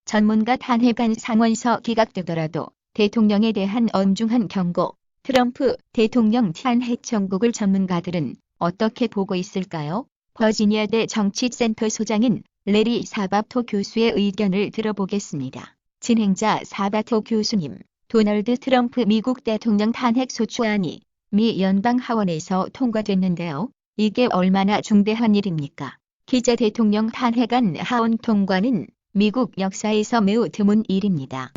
전문가 탄핵안 상원서 기각되더라도 대통령에 대한 엄중한 경고, 트럼프 대통령 탄핵 정국을 전문가들은 어떻게 보고 있을까요? 버지니아대 정치센터 소장인 레리 사바토 교수의 의견을 들어보겠습니다. 진행자 사바토 교수님, 도널드 트럼프 미국 대통령 탄핵 소추안이 미 연방 하원에서 통과됐는데요. 이게 얼마나 중대한 일입니까? 기자 대통령 탄핵안 하원 통과는 미국 역사에서 매우 드문 일입니다.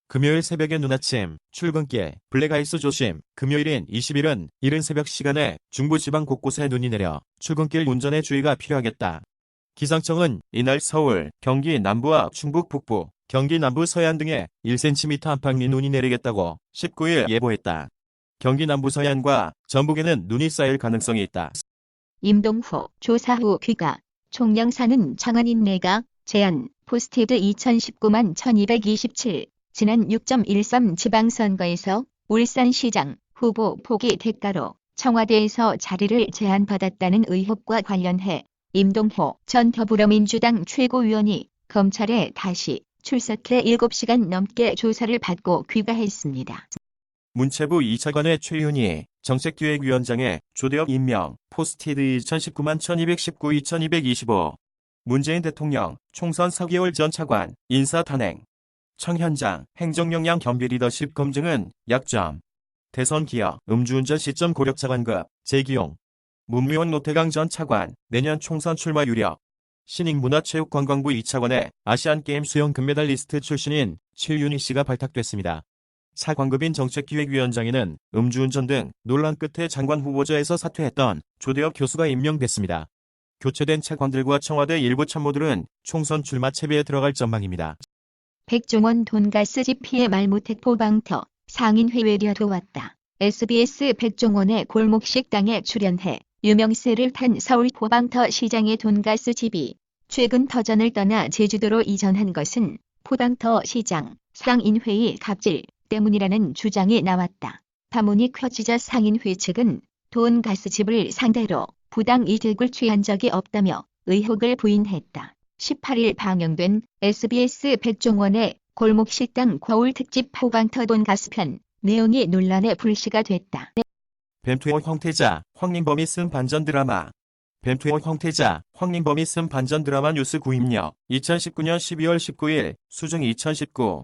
금요일 새벽의 눈아침, 출근길, 블랙아이스 조심. 금요일인 20일은 이른 새벽 시간에 중부지방 곳곳에 눈이 내려 출근길 운전에 주의가 필요하겠다. 기상청은 이날 서울, 경기 남부와 충북 북부, 경기 남부 서해안 등에 1cm 안팎의 눈이 내리겠다고 19일 예보했다. 경기 남부 서해안과 전북에는 눈이 쌓일 가능성이 있다. 임동호 조사 후 귀가 총영사는 장한인 내각 제안 포스티드 2019만 1227 지난 6.13 지방선거에서 울산시장 후보 포기 대가로 청와대에서 자리를 제안받았다는 의혹과 관련해 임동호 전 더불어민주당 최고위원이 검찰에 다시 출석해 7시간 넘게 조사를 받고 귀가했습니다. 문체부 2차관의 최윤희 정책기획위원장의 조대엽 임명, 포스티드 2019만 1219-2225. 문재인 대통령 총선 4개월 전 차관 인사 탄핵. 청현장 행정역량 겸비 리더십 검증은 약점. 대선 기여 음주운전 시점 고력 차관급 재기용. 문무원 노태강 전 차관 내년 총선 출마 유력. 신익문화체육관광부 2차관의 아시안게임 수영 금메달리스트 출신인 최윤희 씨가 발탁됐습니다. 차관급인 정책기획위원장에는 음주운전 등 논란 끝에 장관 후보자에서 사퇴했던 조대엽 교수가 임명됐습니다. 교체된 차관들과 청와대 일부 참모들은 총선 출마 채비에 들어갈 전망입니다. 백종원 돈가스집 피해 말무택 포방터 상인회외려 도왔다. SBS 백종원의 골목식당에 출연해 유명세를 탄 서울 포방터 시장의 돈가스 집이 최근 터전을 떠나 제주도로 이전한 것은 포방터 시장 상인회의 갑질 때문이라는 주장이 나왔다. 파문이 커지자 상인회 측은 돈가스집을 상대로 부당 이득을 취한 적이 없다며 의혹을 부인했다. 18일 방영된 SBS 백종원의 골목식당 거울 특집 포방터 돈가스편 내용이 논란의 불씨가 됐다. 뱀투어 황태자, 황림범이 쓴 반전 드라마. 뱀투어 황태자, 황림범이 쓴 반전 드라마 뉴스 구입력. 2019년 12월 19일, 수중 2019.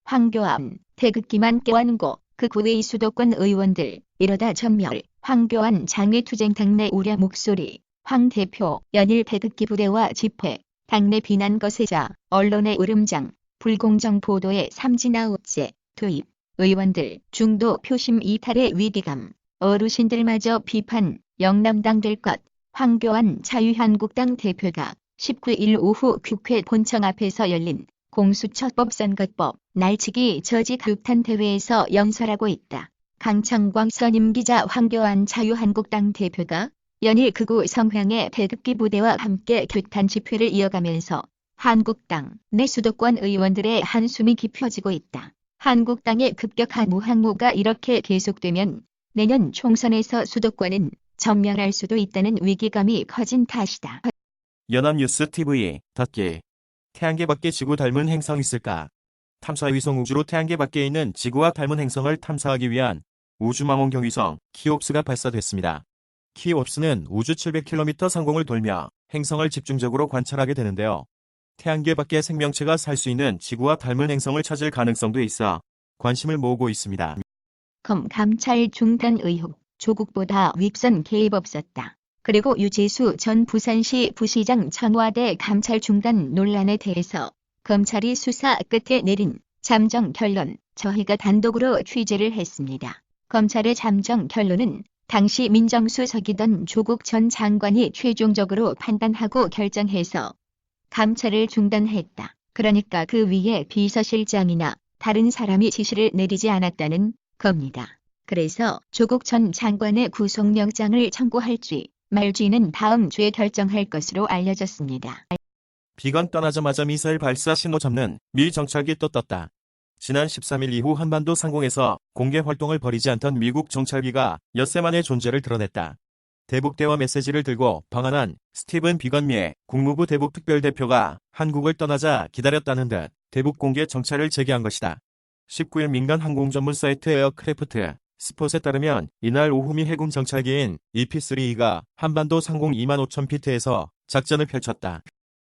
황교안, 태극기만 껴안고 극우의 수도권 의원들 이러다 전멸. 황교안 장외투쟁 당내 우려 목소리. 황 대표 연일 태극기 부대와 집회. 당내 비난 거세자. 언론의 으름장. 불공정 보도에 삼진아웃제. 투입. 의원들 중도 표심 이탈의 위기감. 어르신들마저 비판. 영남당 될 것. 황교안 자유한국당 대표가 19일 오후 국회 본청 앞에서 열린 공수처법 선거법 날치기 저지 극탄 대회에서 연설하고 있다. 강창광 선임기자 황교안 자유한국당 대표가 연일 극우 성향의 태극기 부대와 함께 규탄 집회를 이어가면서 한국당 내 수도권 의원들의 한숨이 깊어지고 있다. 한국당의 급격한 무항무가 이렇게 계속되면 내년 총선에서 수도권은 전멸할 수도 있다는 위기감이 커진 탓이다. 연합뉴스 TV 닫기. 태양계 밖에 지구 닮은 행성 있을까? 탐사위성 우주로 태양계 밖에 있는 지구와 닮은 행성을 탐사하기 위한 우주망원 경위성 키옵스가 발사됐습니다. 키옵스는 우주 700km 상공을 돌며 행성을 집중적으로 관찰하게 되는데요. 태양계 밖에 생명체가 살 수 있는 지구와 닮은 행성을 찾을 가능성도 있어 관심을 모으고 있습니다. 검 감찰 중단 의혹. 조국보다 윗선 개입 없었다. 그리고 유재수 전 부산시 부시장 청와대 감찰 중단 논란에 대해서 검찰이 수사 끝에 내린 잠정 결론, 저희가 단독으로 취재를 했습니다. 검찰의 잠정 결론은 당시 민정수석이던 조국 전 장관이 최종적으로 판단하고 결정해서 감찰을 중단했다. 그러니까 그 위에 비서실장이나 다른 사람이 지시를 내리지 않았다는 겁니다. 그래서 조국 전 장관의 구속영장을 청구할지 말지는 다음 주에 결정할 것으로 알려졌습니다. 비건 떠나자마자 미사일 발사 신호 잡는 미 정찰기 또 떴다. 지난 13일 이후 한반도 상공에서 공개 활동을 벌이지 않던 미국 정찰기가 엿새 만에 존재를 드러냈다. 대북대화 메시지를 들고 방한한 스티븐 비건 미 국무부 대북특별대표가 한국을 떠나자 기다렸다는 듯 대북 공개 정찰을 재개한 것이다. 19일 민간 항공 전문 사이트 에어크래프트 스폿에 따르면 이날 오후 미 해군 정찰기인 EP-3E가 한반도 상공 25,000피트에서 작전을 펼쳤다.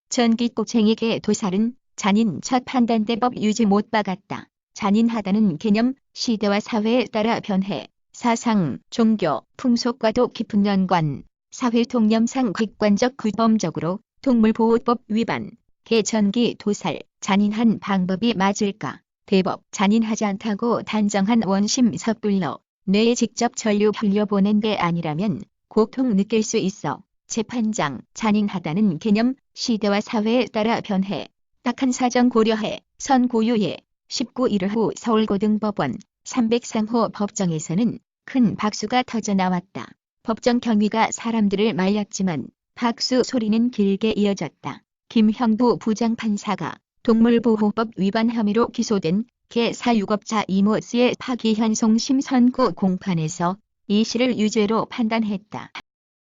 전기꼬챙이계 도살은 잔인 첫 판단대법 유지 못 박았다. 잔인하다는 개념, 시대와 사회에 따라 변해 사상, 종교, 풍속과도 깊은 연관, 사회 통념상 객관적 구범적으로 동물보호법 위반, 개 전기 도살, 잔인한 방법이 맞을까? 대법, 잔인하지 않다고 단정한 원심 섣불러 뇌에 직접 전류 흘려보낸 게 아니라면 고통 느낄 수 있어. 재판장, 잔인하다는 개념, 시대와 사회에 따라 변해 딱한 사정 고려해 선고유예 19일 후 서울고등법원 303호 법정에서는 큰 박수가 터져 나왔다. 법정 경위가 사람들을 말렸지만 박수 소리는 길게 이어졌다. 김형부 부장판사가 동물보호법 위반 혐의로 기소된 개 사육업자 이모스의 파기환송심 선고 공판에서 이 씨를 유죄로 판단했다.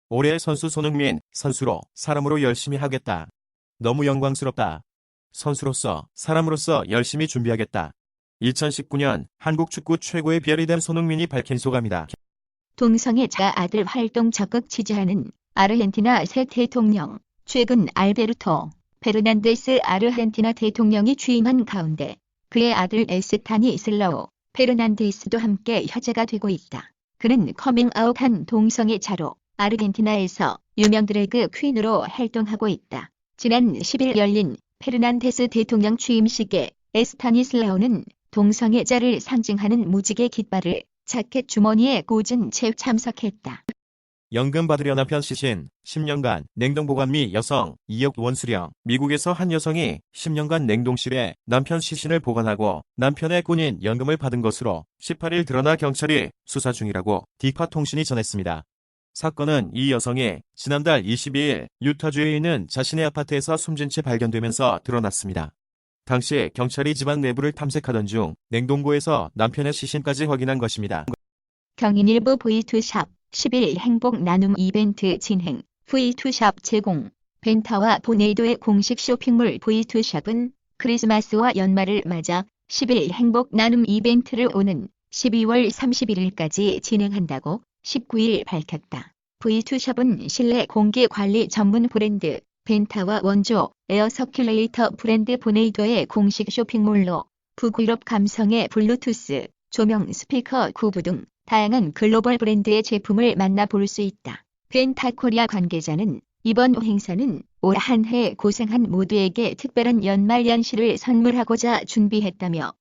올해의 선수 손흥민, 선수로, 사람으로 열심히 하겠다. 너무 영광스럽다. 선수로서, 사람으로서 열심히 준비하겠다. 2019년 한국 축구 최고의 별이 된 손흥민이 밝힌 소감이다. 동성애 자 아들 활동 적극 지지하는 아르헨티나 새 대통령, 최근 알베르토 페르난데스 아르헨티나 대통령이 취임한 가운데 그의 아들 에스타니슬라오 페르난데스도 함께 화제가 되고 있다. 그는 커밍아웃한 동성애자로 아르헨티나에서 유명 드래그 퀸으로 활동하고 있다. 지난 10일 열린 페르난데스 대통령 취임식에 에스타니슬라오는 동성애자를 상징하는 무지개 깃발을 자켓 주머니에 꽂은 채 참석했다. 연금 받으려 남편 시신, 10년간 냉동보관 미 여성, 2억 원 수령. 미국에서 한 여성이 10년간 냉동실에 남편 시신을 보관하고 남편의 군인 연금을 받은 것으로 18일 드러나 경찰이 수사 중이라고 디파 통신이 전했습니다. 사건은 이 여성이 지난달 22일 유타주에 있는 자신의 아파트에서 숨진 채 발견되면서 드러났습니다. 당시 경찰이 집안 내부를 탐색하던 중 냉동고에서 남편의 시신까지 확인한 것입니다. 경인일보 V2샵 10일 행복 나눔 이벤트 진행, V2샵 제공, 벤타와 보네이도의 공식 쇼핑몰 V2샵은 크리스마스와 연말을 맞아 10일 행복 나눔 이벤트를 오는 12월 31일까지 진행한다고 19일 밝혔다. V2샵은 실내 공기 관리 전문 브랜드 벤타와 원조 에어 서큘레이터 브랜드 보네이도의 공식 쇼핑몰로 북유럽 감성의 블루투스, 조명 스피커 구부 등 다양한 글로벌 브랜드의 제품을 만나볼 수 있다. 벤타코리아 관계자는 이번 행사는 올 한 해 고생한 모두에게 특별한 연말 연시를 선물하고자 준비했다며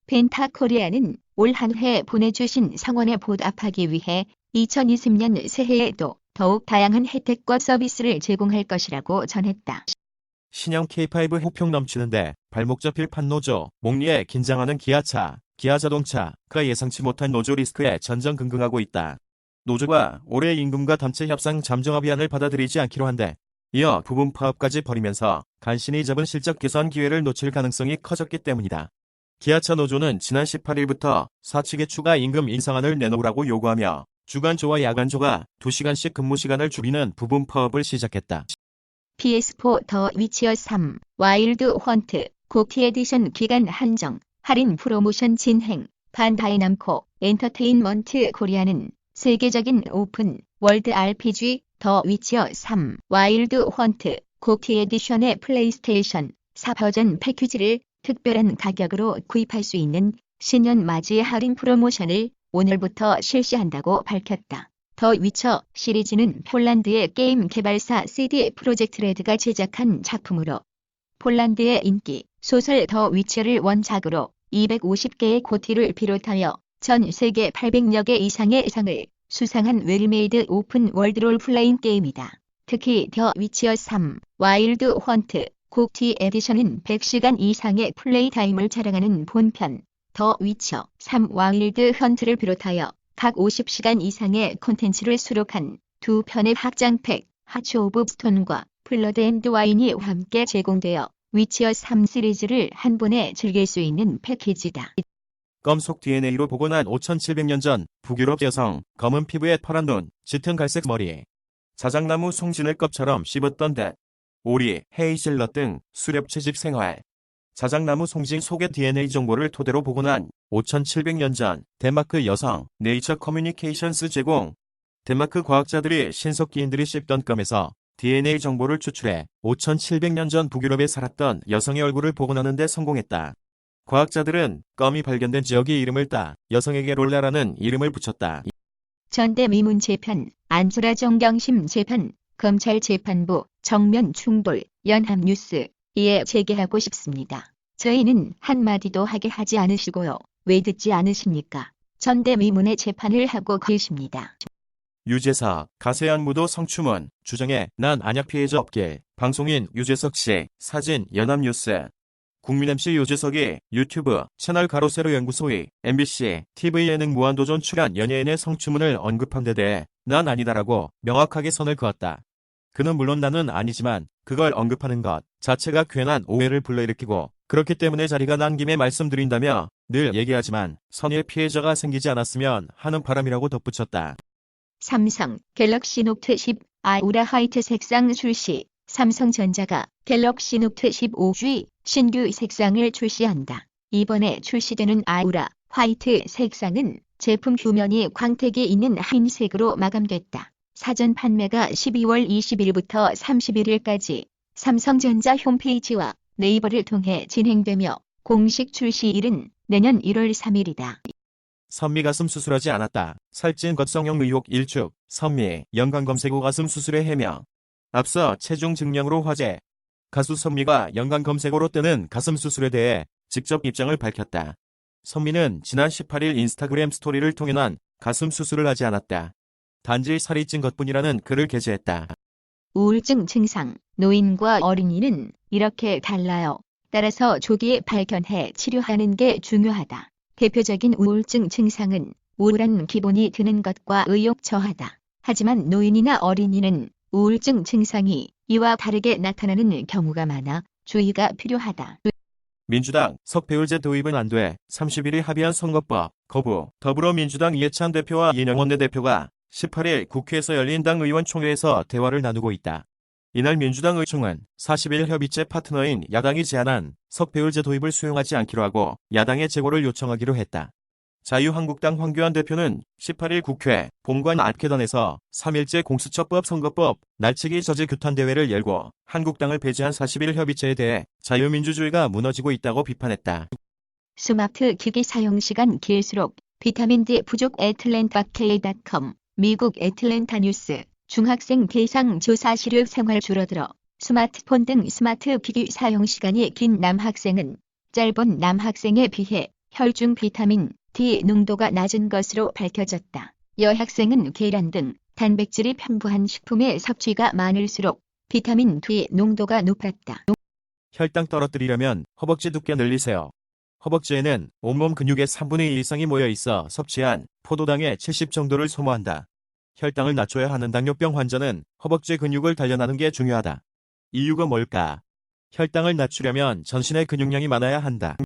벤타코리아는 올 한 해 보내주신 성원에 보답하기 위해 2020년 새해에도 더욱 다양한 혜택과 서비스를 제공할 것이라고 전했다. 신형 K5 호평 넘치는데 발목 잡힐 판노조, 목리에 긴장하는 기아차, 기아자동차가 예상치 못한 노조 리스크에 전전긍긍하고 있다. 노조가 올해 임금과 단체 협상 잠정 합의안을 받아들이지 않기로 한데 이어 부분 파업까지 벌이면서 간신히 잡은 실적 개선 기회를 놓칠 가능성이 커졌기 때문이다. 기아차 노조는 지난 18일부터 사측의 추가 임금 인상안을 내놓으라고 요구하며 주간조와 야간조가 2시간씩 근무 시간을 줄이는 부분 파업을 시작했다. PS4 더 위치어 3 와일드 헌트 고티 에디션 기간 한정 할인 프로모션 진행. 반다이 남코 엔터테인먼트 코리아는 세계적인 오픈 월드 RPG 더 위치어 3 와일드 헌트 고티 에디션의 플레이스테이션 4 버전 패키지를 특별한 가격으로 구입할 수 있는 신년 맞이 할인 프로모션을 오늘부터 실시한다고 밝혔다. 더 위쳐 시리즈는 폴란드의 게임 개발사 CD 프로젝트 레드가 제작한 작품으로 폴란드의 인기 소설 더 위쳐를 원작으로 250개의 고티를 비롯하여 전 세계 800여 개 이상의 상을 수상한 웰메이드 오픈 월드 롤플레잉 게임이다. 특히 더 위치어 3 와일드 헌트 고티 에디션은 100시간 이상의 플레이 타임을 자랑하는 본편 더 위쳐 3 와일드 헌트를 비롯하여 각 50시간 이상의 콘텐츠를 수록한 두 편의 확장팩 하츠 오브 스톤과 블러드 앤드 와인이 함께 제공되어 위치어 3 시리즈를 한 번에 즐길 수 있는 패키지다. 검속 DNA로 복원한 5700년 전 북유럽 여성, 검은 피부에 파란 눈, 짙은 갈색 머리. 자작나무 송진을 껍처럼 씹었던 듯. 오리, 헤이즐넛 등 수렵 채집 생활. 자작나무 송진 속의 DNA 정보를 토대로 복원한 5700년 전 덴마크 여성 네이처 커뮤니케이션스 제공. 덴마크 과학자들이 신석기인들이 씹던 껌에서 DNA 정보를 추출해 5700년 전 북유럽에 살았던 여성의 얼굴을 복원하는 데 성공했다. 과학자들은 껌이 발견된 지역의 이름을 따 여성에게 롤라라는 이름을 붙였다. 전대미문 재판, 안소라 정경심 재판, 검찰 재판부, 정면 충돌, 연합뉴스. 이에 재개하고 싶습니다. 저희는 한마디도 하게 하지 않으시고요. 왜 듣지 않으십니까? 전대미문의 재판을 하고 계십니다. 유재석, 가세현 무도 성추문, 주정에 난 안약 피해자 없길. 방송인 유재석 씨, 사진 연합뉴스. 국민 MC 유재석이 유튜브 채널 가로세로 연구소의 MBC TV 예능 무한도전 출연 연예인의 성추문을 언급한 데 대해 난 아니다라고 명확하게 선을 그었다. 그는 물론 나는 아니지만 그걸 언급하는 것 자체가 괜한 오해를 불러일으키고 그렇기 때문에 자리가 난 김에 말씀드린다며 늘 얘기하지만 선의의 피해자가 생기지 않았으면 하는 바람이라고 덧붙였다. 삼성 갤럭시 노트 10 아우라 화이트 색상 출시. 삼성전자가 갤럭시 노트 15G 신규 색상을 출시한다. 이번에 출시되는 아우라 화이트 색상은 제품 표면이 광택이 있는 흰색으로 마감됐다. 사전 판매가 12월 20일부터 31일까지 삼성전자 홈페이지와 네이버를 통해 진행되며 공식 출시일은 내년 1월 3일이다. 선미 가슴 수술하지 않았다. 살찐 겉성형 의혹 일축. 선미 연관 검색 후 가슴 수술에 해명. 앞서 체중 증량으로 화제. 가수 선미가 연관 검색어로 뜨는 가슴 수술에 대해 직접 입장을 밝혔다. 선미는 지난 18일 인스타그램 스토리를 통해 난 가슴 수술을 하지 않았다. 단지 살이 찐 것뿐이라는 글을 게재했다. 우울증 증상, 노인과 어린이는 이렇게 달라요. 따라서 조기에 발견해 치료하는 게 중요하다. 대표적인 우울증 증상은 우울한 기분이 드는 것과 의욕 저하다. 하지만 노인이나 어린이는 우울증 증상이 이와 다르게 나타나는 경우가 많아 주의가 필요하다. 민주당 석배율제 도입은 안 돼. 31일 합의한 선거법 거부. 더불어민주당 이해찬 대표와 이영원 대표가 18일 국회에서 열린 당 의원총회에서 대화를 나누고 있다. 이날 민주당 의총은 40일 협의체 파트너인 야당이 제안한 석배율제 도입을 수용하지 않기로 하고 야당의 재고를 요청하기로 했다. 자유한국당 황교안 대표는 18일 국회 본관 아케던에서 3일째 공수처법 선거법 날치기 저지 규탄 대회를 열고 한국당을 배제한 40일 협의체에 대해 자유민주주의가 무너지고 있다고 비판했다. 스마트 기기 사용 시간 길수록 비타민 D 부족. 애틀랜타K.com 미국 애틀랜타 뉴스. 중학생 대상 조사 시력 생활 줄어들어 스마트폰 등 스마트 기기 사용 시간이 긴 남학생은 짧은 남학생에 비해 혈중 비타민 D 농도가 낮은 것으로 밝혀졌다. 여학생은 계란 등 단백질이 풍부한 식품의 섭취가 많을수록 비타민 D 농도가 높았다. 혈당 떨어뜨리려면 허벅지 두께 늘리세요. 허벅지에는 온몸 근육의 3분의 1 이상이 모여 있어 섭취한 포도당의 70 정도를 소모한다. 혈당을 낮춰야 하는 당뇨병 환자는 허벅지 근육을 단련하는 게 중요하다. 이유가 뭘까? 혈당을 낮추려면 전신의 근육량이 많아야 한다.